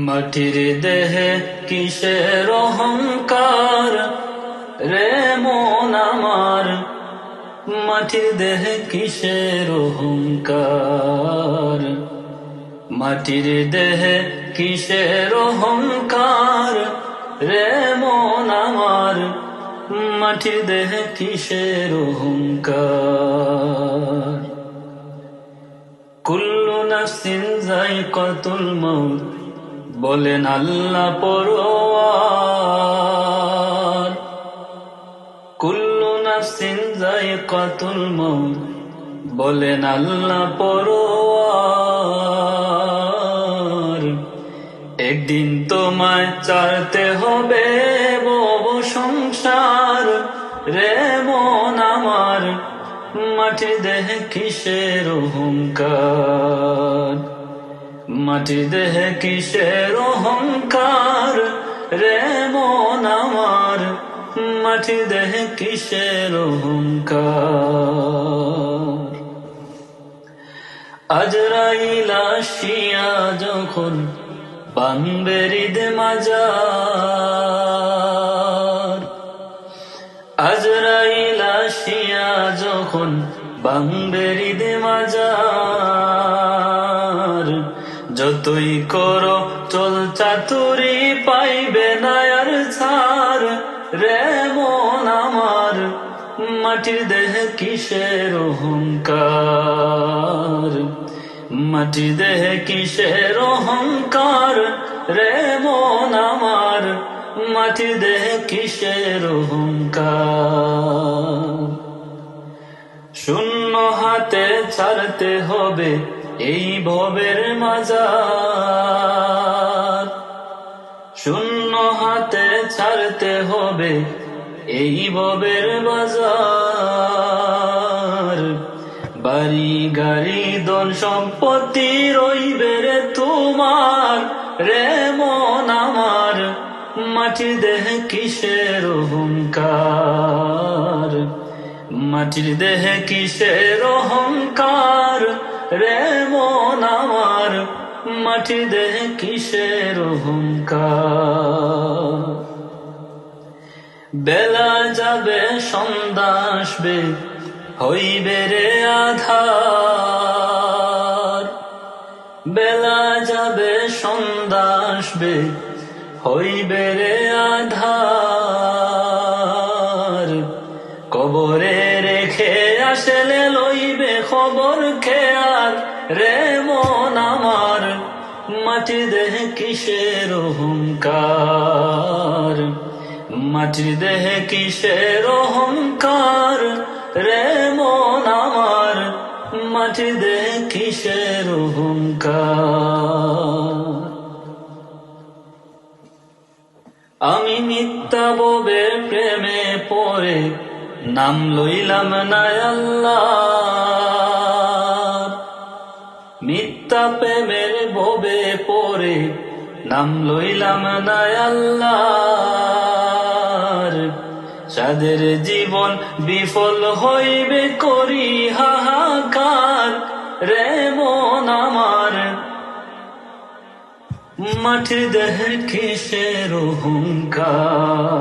মাটির দেহে কিসের অহংকার রে মন আমার, মাটির দেহে কিসের অহংকার, মাটির দেহে কিসের অহংকার রে মন আমার, মাটির দেহে কিসের অহংকার। কুল্লু নাফসিন যায়কাতুল মউত বলেন আল্লাহ পরোয়ার, কুল্লু নাফসিন যায়কাতুল মউত বলেন আল্লাহ পরোয়ার। একদিন তোমায় ছাড়তে হবে ভব সংসার রে মন আমার, মাটির দেহে কিসের অহংকার, মাটির দেহে কিসের অহংকার রে মন আমার, মাটির দেহে কিসের অহংকার। আজরাইল আসিয়া যখন ভাঙবে হৃদ মাজার, আজরাইল আসিয়া যখন ভাঙবে হৃদ মাজার, যতই করো চল চাতুরি পাইবে না আর ছাড় রে মন আমার, মাটির দেহে কিসের অহংকার, মাটির দেহে কিসের অহংকার রে মন আমার, মাটির দেহে কিসের অহংকার। শূন্য হাতে ছাড়তে হবে এই ভবের মাজার, শূন্য হাতে ছাড়তে হবে এই ভবের বাজার। বাড়ি গাড়ি ধন সম্পত্তি রইবে রে তোমার রে মন আমার, মাটির দেহে কিসের অহংকার, মাটির দেহে কিসের অহংকার রে মন আমার, মাটির দেহে কিসের অহংকার। বেলা যাবে সন্ধ্যা আসবে হইবে রে আধার, বেলা যাবে সন্ধ্যা আসবে হইবে রে আধার। কবরে রেখে আসলে লইবে খবর খেয়ার রে মন আমার, মাটির দেহে কিসের অহংকার, মাটির দেহে কিসের অহংকার রে মন আমার, মাটির দেহে কিসের অহংকার। আমি মিথ্যা ভবের প্রেমে পড়ে নাম লইলাম না আল্লাহ, মিথ্যা প্রেমের ভবে পড়ে নাম লইলাম না আল্লাহ। যাদের জীবন বিফল হইবে করি হাহাকার রে মন আমার, মাটির দেহে কিসের অহংকার,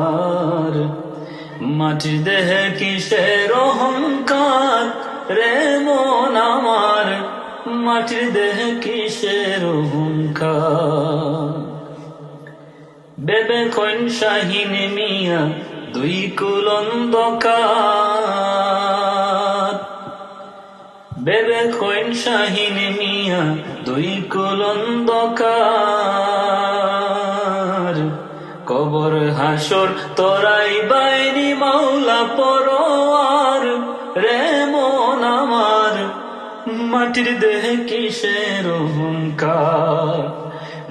মাটির দেহে কিসের অহংকার রে মন আমার, মাটির দেহে কিসের অহংকার। বেবে কইন শাহিন মিয়া দুই কুল অন্ধকার, বেবে কইন শাহিন মিয়া দুই কুল অন্ধকার। কবর হাসর তোরাই বাইনি মাওলা পরোয়ার রে মন আমার, মাটির দেহে কিসের অহংকার,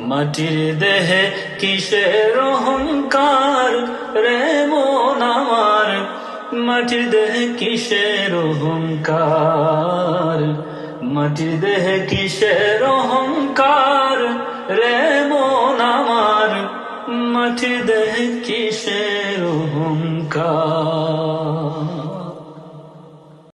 মাটির দেহে কিসের অহংকার রে মন আমার, মাটির দেহে কিসের অহংকার, মাটির দেহে কিসের অহংকার রে মন আমার, মাটির দেহে কিসের অহংকার।